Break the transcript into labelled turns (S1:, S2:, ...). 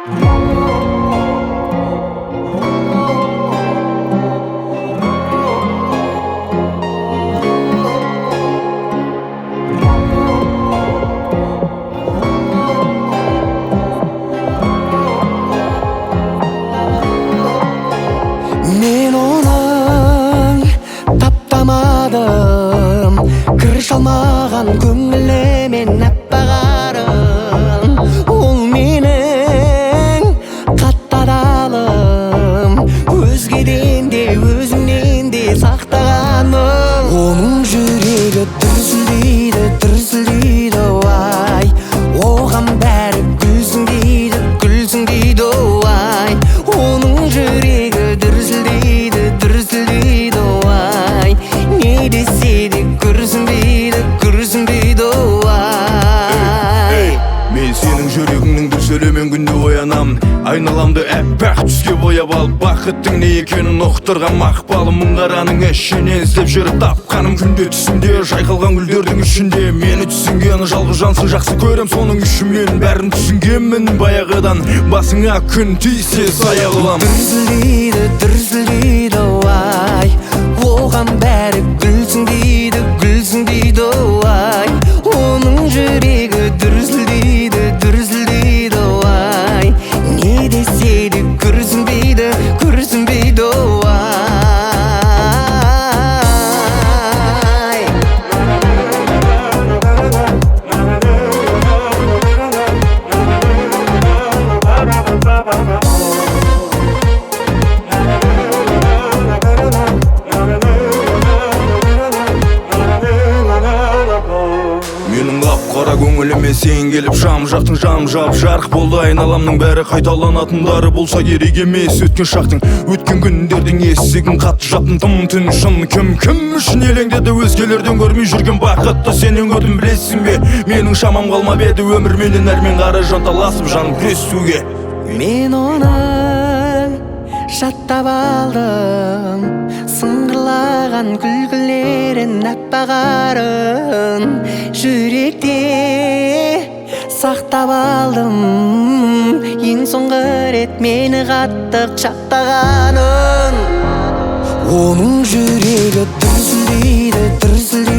S1: Men onun taptamadım, kırış almagan köngüle men appagarım. Ol mening kattadalım, özgeden de özünden de saktagaным. Onun жүрегі дүрсілдейді, дүрсілдейді ай, оған бәрі күлсін дейді, күлсін дейді ай. Оның жүрегі дүрсілдейді, дүрсілдейді ай, не десе де күрсінбейді, күрсінбейді ай.
S2: Мен сенің жүрегіңнің дүрсілімен күнде оянам, айналамды әппақ түске бояп алып, бақыттың не екенін ұқтырған мақпалым. Мұңғараның ішінен іздеп жүріп тапқаным, күнде түсімде жайқалған гүлдердің ішінде мені түсінген жалғыз жансың, жақсы көрем соның үшін мен бәрін түсінгенмін баяғыдан. Басыңа күн тисе сая қылам.
S1: Дүрсілдейді, дүрсілдейді ай, оған бәрі күлсін дейді, күлсін дейді ай. Оның жүрегі дүрсілдейді, дүрсілдейді ай, не десе де күрсінбейді, күрсінбейді ай.
S2: Менің қап-қара көңіліме сен келіп жам жақтың, жам жап жарық болды. Айналамның бәрі қайталанатындары болса керек емес. Өткен шақтың, өткен күндердің есігін қатты жаптым тым түн шын. Кім үшін елеңдеді өзгелерден көрмей жүрген бақытты сенен көрдім білесің бе? Менің шамам қалмап еді өмірменен әрмен қара жанталасып жаным күресуге.
S1: Мен оны жаттап алдым, сыңғырлаған күлкілерін аппағарын жүректе сақтап алдым. Ең соңғы рет мені қатты құшақтағанын. Оның жүрегі дүрсілдейді, дүрсілдейді